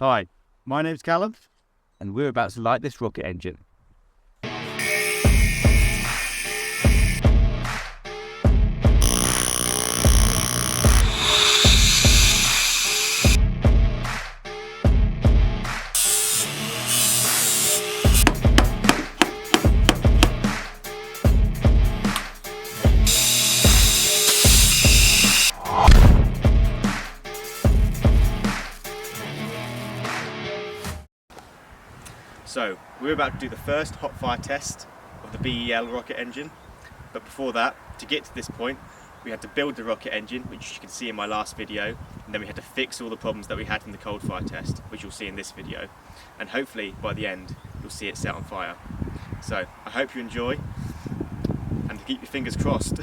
Hi, my name's Callum. And we're about to light this rocket engine. So, we're about to do the first hot fire test of the BEL rocket engine. But before that, to get to this point, we had to build the rocket engine, which you can see in my last video, and then we had to fix all the problems that we had in the cold fire test, which you'll see in this video. And hopefully, by the end, you'll see it set on fire. So, I hope you enjoy, and keep your fingers crossed.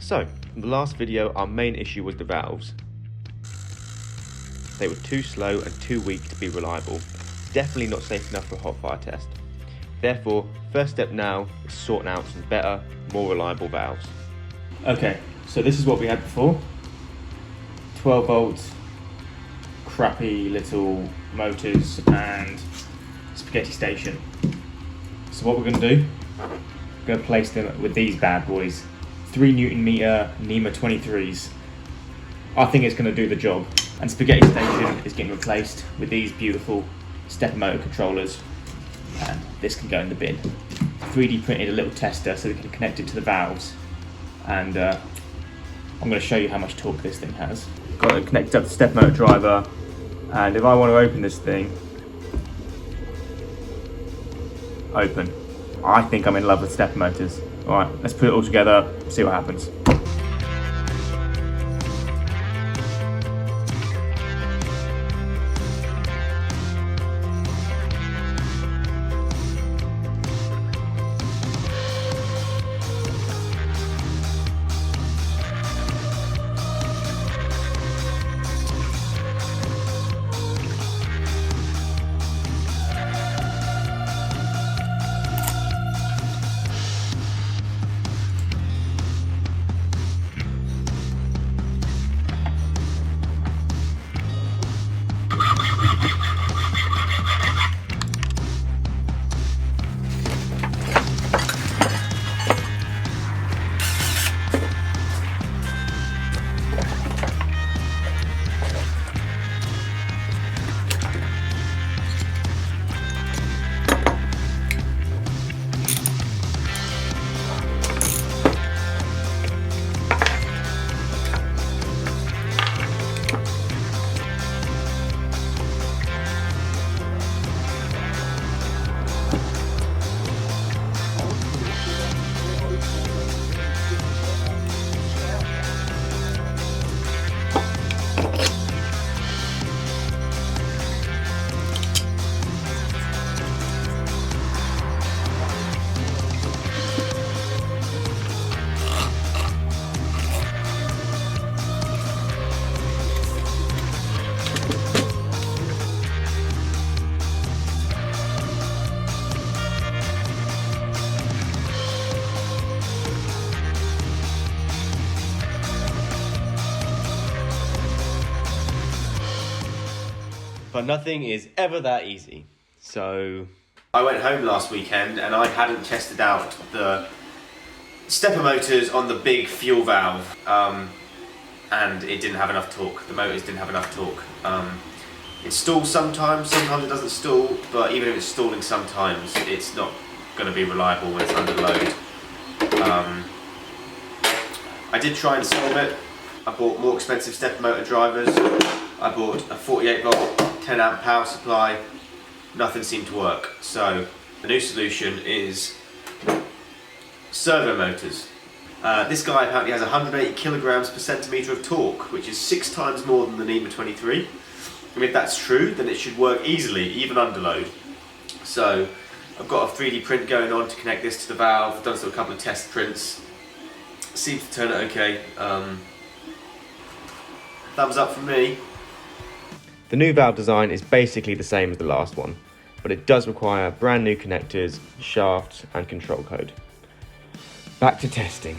So, in the last video, our main issue was the valves. They were too slow and too weak to be reliable. Definitely not safe enough for a hot fire test. Therefore, first step now is sorting out some better, more reliable valves. Okay, so this is what we had before. 12 volts, crappy little motors and spaghetti station. So what we're going to do, we're going to place them with these bad boys. 3 Newton meter NEMA 23s. I think it's going to do the job. And spaghetti station is getting replaced with these beautiful stepper motor controllers, and this can go in the bin. 3D printed a little tester so we can connect it to the valves, and I'm going to show you how much torque this thing has. Got it connected up to the stepper motor driver, and if I want to open this thing, open. I think I'm in love with stepper motors. Alright, let's put it all together, see what happens. But nothing is ever that easy. So I went home last weekend and I hadn't tested out the stepper motors on the big fuel valve, and it didn't have enough torque. The motors didn't have enough torque. It stalls sometimes it doesn't stall, but even if it's stalling sometimes, it's not going to be reliable when it's under load. I did try and solve it. I bought more expensive stepper motor drivers. I bought a 48 volt 10 amp power supply. Nothing seemed to work. So the new solution is servo motors. This guy apparently has 180 kilograms per centimetre of torque, which is 6 times more than the NEMA 23. And if that's true, then it should work easily, even under load. So I've got a 3D print going on to connect this to the valve. I've done a couple of test prints. Seems to turn out okay. Thumbs up from me. The new valve design is basically the same as the last one, but it does require brand new connectors, shafts and control code. Back to testing.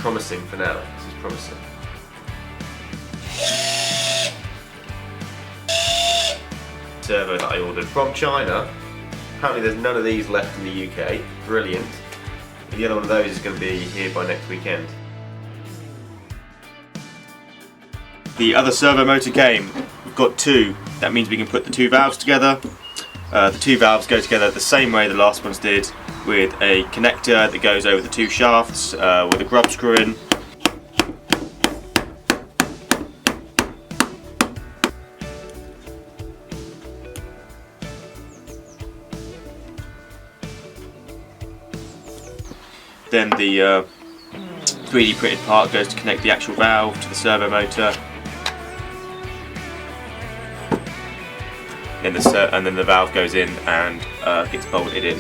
promising for now. This is promising. Servo that I ordered from China. Apparently there's none of these left in the UK. Brilliant. And the other one of those is going to be here by next weekend. The other servo motor came. We've got two. That means we can put the two valves together. The two valves go together the same way the last ones did, with a connector that goes over the two shafts with a grub screw in. Then the 3D printed part goes to connect the actual valve to the servo motor. And then the valve goes in and gets bolted in.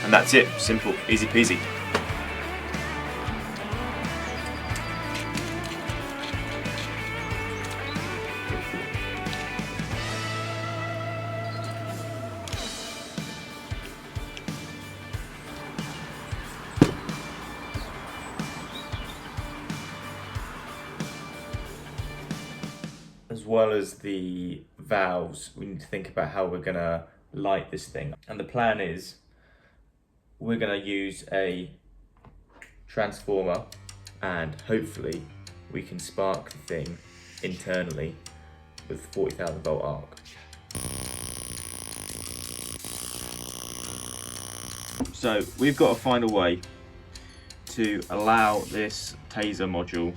And that's it. Simple, easy peasy. As well as the valves, we need to think about how we're going to light this thing. And the plan is we're going to use a transformer, and hopefully we can spark the thing internally with 40,000 volt arc. So we've got to find a way to allow this taser module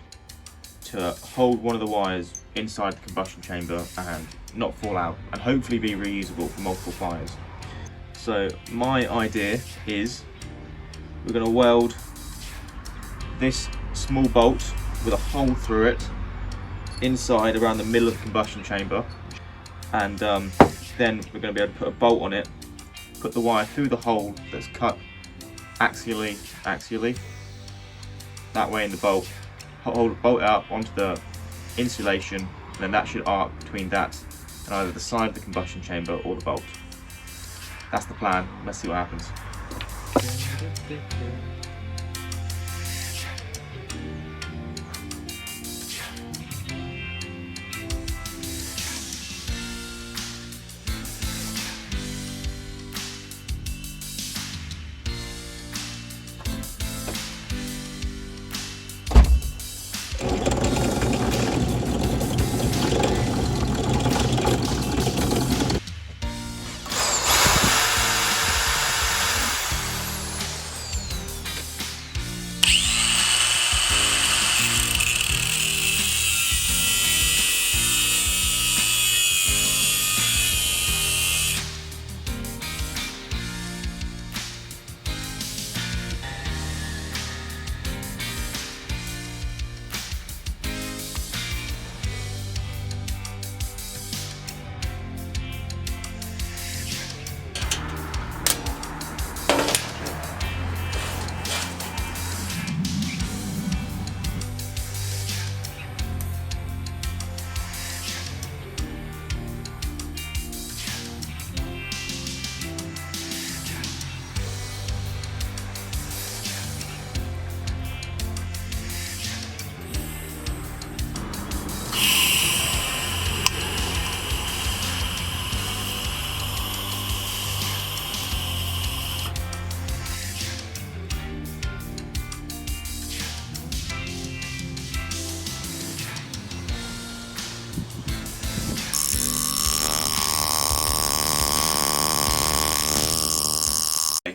to hold one of the wires inside the combustion chamber and not fall out, and hopefully be reusable for multiple fires. So my idea is we're going to weld this small bolt with a hole through it inside around the middle of the combustion chamber, and then we're going to be able to put a bolt on it, put the wire through the hole that's cut axially, that way in the bolt, hold the bolt out onto the insulation, and then that should arc between that and either the side of the combustion chamber or the bolt. That's the plan. Let's see what happens.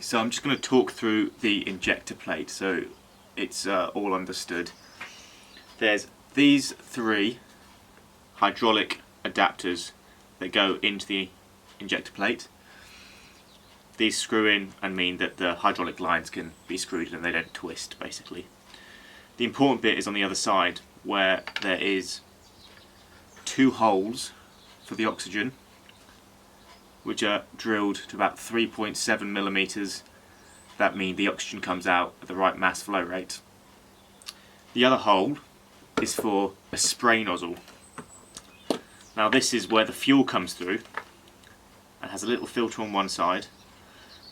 So I'm just going to talk through the injector plate so it's all understood. There's these three hydraulic adapters that go into the injector plate. These screw in and mean that the hydraulic lines can be screwed and they don't twist, basically. The important bit is on the other side, where there is two holes for the oxygen, which are drilled to about 3.7 millimeters. That means the oxygen comes out at the right mass flow rate. The other hole is for a spray nozzle. Now this is where the fuel comes through, and has a little filter on one side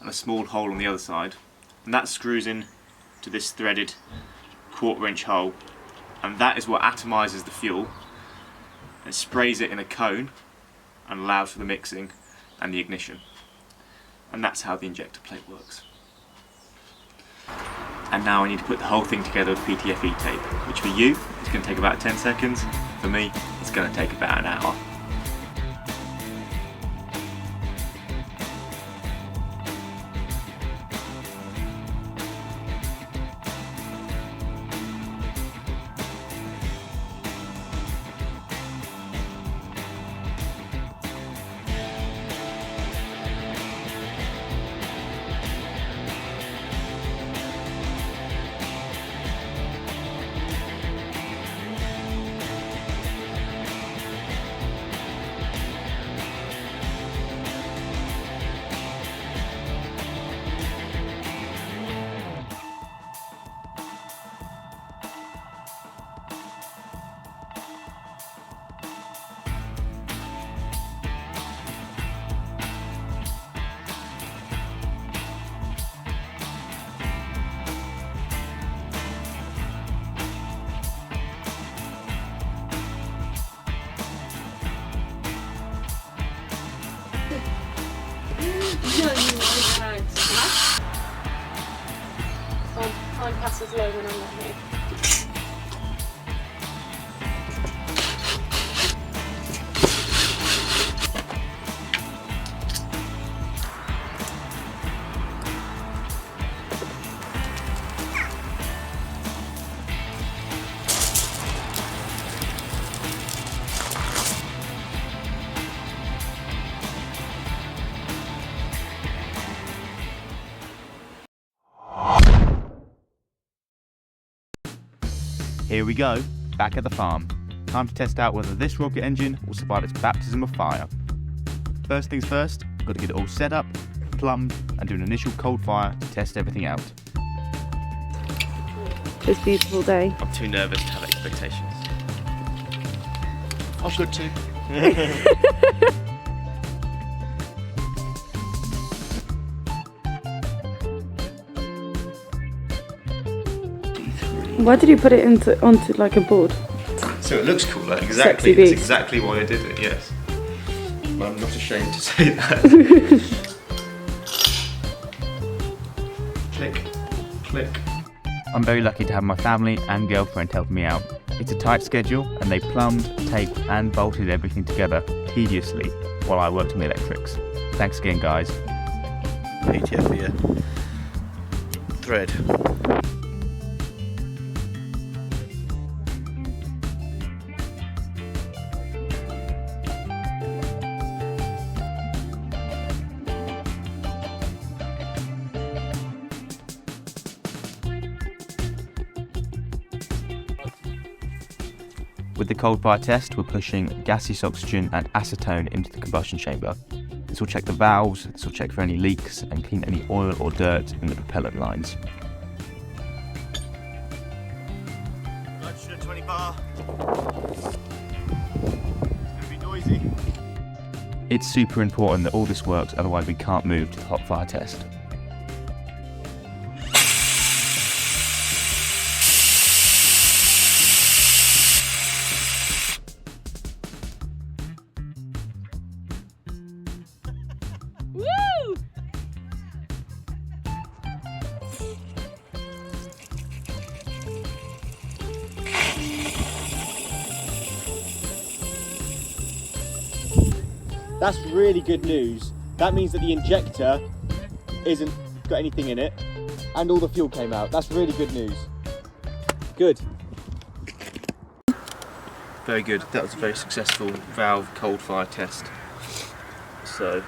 and a small hole on the other side, and that screws in to this threaded 1/4 inch hole, and that is what atomizes the fuel and sprays it in a cone and allows for the mixing and the ignition. And that's how the injector plate works. And now I need to put the whole thing together with PTFE tape, which for you is going to take about 10 seconds. For me, it's going to take about an hour. Time passes low when I'm not here. Here we go, back at the farm. Time to test out whether this rocket engine will survive its baptism of fire. First things first, got to get it all set up, plumbed, and do an initial cold fire to test everything out. This beautiful day. I'm too nervous to have expectations. I should too. Why did you put it onto like a board? So it looks cool, like Sexy exactly. That's beast. exactly why I did it. Yes, but I'm not ashamed to say that. Click, click. I'm very lucky to have my family and girlfriend help me out. It's a tight schedule and they plumbed, taped and bolted everything together tediously while I worked on the electrics. Thanks again guys. PTF here. Thread. With the cold fire test, we're pushing gaseous oxygen and acetone into the combustion chamber. This will check the valves, this will check for any leaks and clean any oil or dirt in the propellant lines. Nitrogen at 20 bar. It's gonna be noisy. It's super important that all this works, otherwise we can't move to the hot fire test. That's really good news. That means that the injector isn't got anything in it and all the fuel came out. That's really good news. Good. Very good. That was a very successful valve cold fire test. So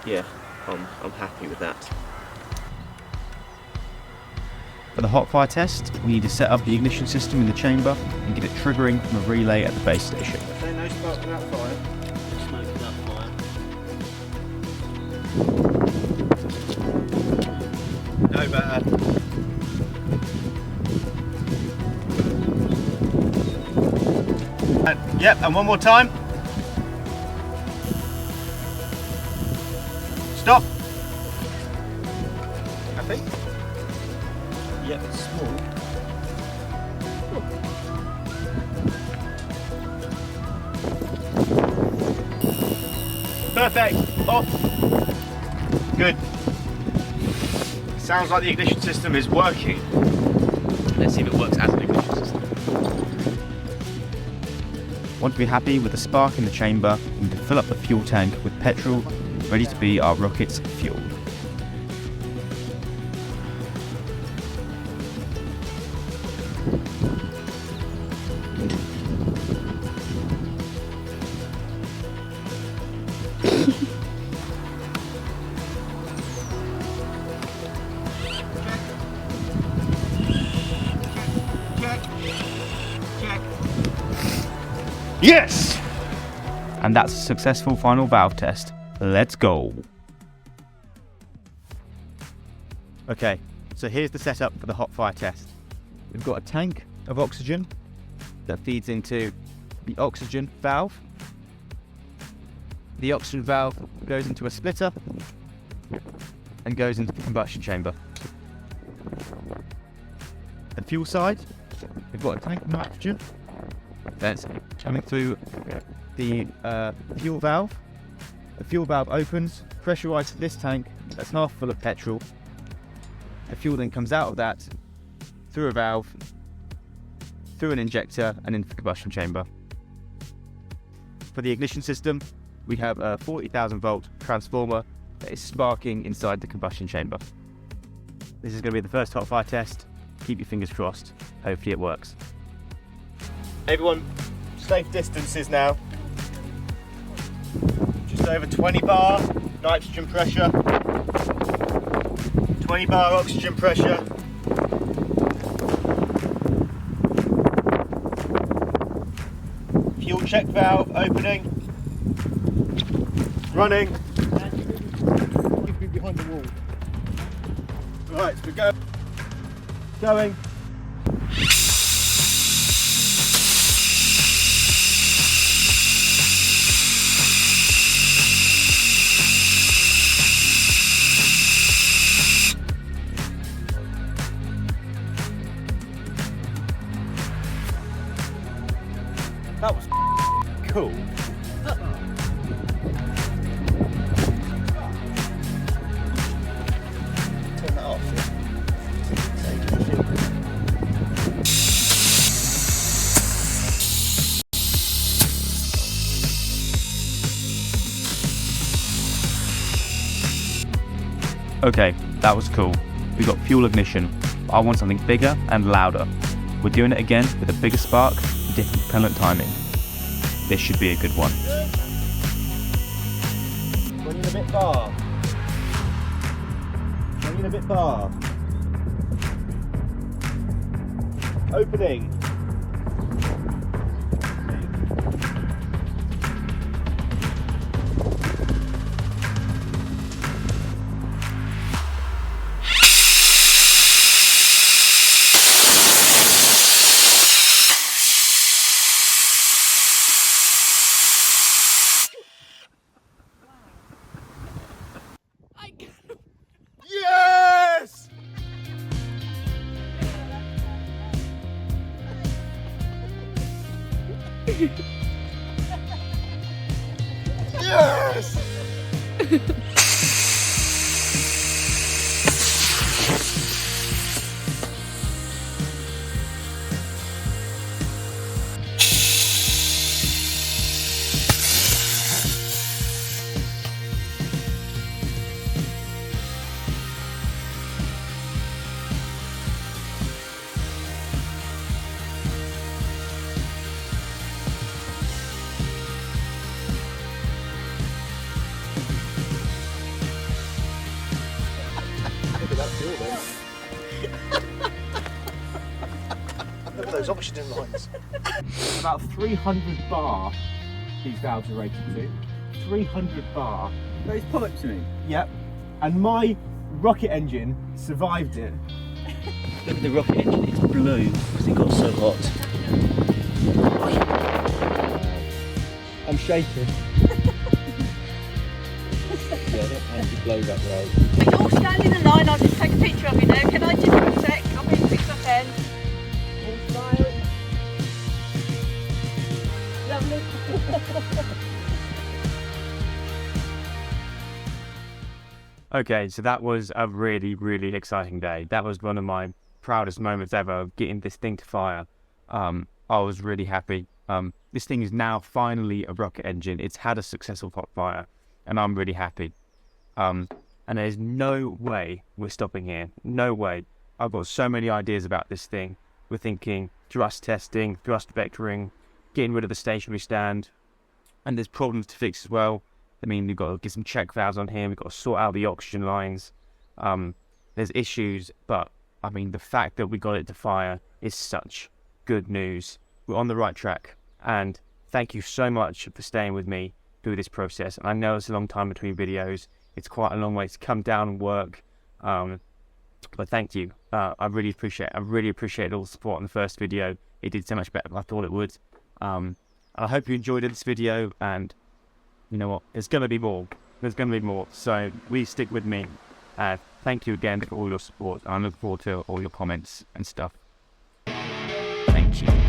yeah, I'm happy with that. For the hot fire test, we need to set up the ignition system in the chamber and get it triggering from a relay at the base station. Okay, no spark from that fire. Smoke from that fire. No better. Yep, and one more time. Stop. Happy? Yep, it's small. Perfect. Off. Good. Sounds like the ignition system is working. Let's see if it works as an ignition system. Once we're happy with the spark in the chamber, we need to fill up the fuel tank with petrol, ready to be our rocket's fuel. Yes! And that's a successful final valve test. Let's go. Okay, so here's the setup for the hot fire test. We've got a tank of oxygen that feeds into the oxygen valve. The oxygen valve goes into a splitter and goes into the combustion chamber. The fuel side, we've got a tank of nitrogen that's coming through the fuel valve. The fuel valve opens, pressurizes this tank that's half full of petrol. The fuel then comes out of that through a valve, through an injector and into the combustion chamber. For the ignition system, we have a 40,000 volt transformer that is sparking inside the combustion chamber. This is going to be the first hot fire test. Keep your fingers crossed. Hopefully it works. Everyone, safe distances now. Just over 20 bar nitrogen pressure. 20 bar oxygen pressure. Fuel check valve opening. Running. You'd be behind the wall. Right, we go. Going. That was cool. Turn that off. Okay, that was cool. We got fuel ignition. I want something bigger and louder. We're doing it again with a bigger spark, different propellant timing. This should be a good one. Running a bit bar. Running a bit bar. Opening. Yes! Yes! Look at those oxygen lines. About 300 bar these valves are rated to. 300 bar. Those pipes, you mean? Yep. And my rocket engine survived it. Look at the rocket engine, it's blue because it got so hot. I'm shaking. Yeah, that blows up road. Are you all standing in line? I'll just take a picture of you now. Can I just have a sec? Okay, so that was a really, really exciting day. That was one of my proudest moments ever, getting this thing to fire. I was really happy. This thing is now finally a rocket engine. It's had a successful hot fire, and I'm really happy. And there's no way we're stopping here. No way. I've got so many ideas about this thing. We're thinking thrust testing, thrust vectoring, getting rid of the stationary stand, and there's problems to fix as well. I mean, we've got to get some check valves on here. We've got to sort out the oxygen lines. There's issues, but I mean, the fact that we got it to fire is such good news. We're on the right track, and thank you so much for staying with me through this process. I know it's a long time between videos. It's quite a long way to come down and work, but thank you. I really appreciate it. I really appreciate all the support on the first video. It did so much better than I thought it would. I hope you enjoyed this video, and you know what? There's going to be more. There's going to be more. So please stick with me. Thank you again for all your support. I look forward to all your comments and stuff. Thank you.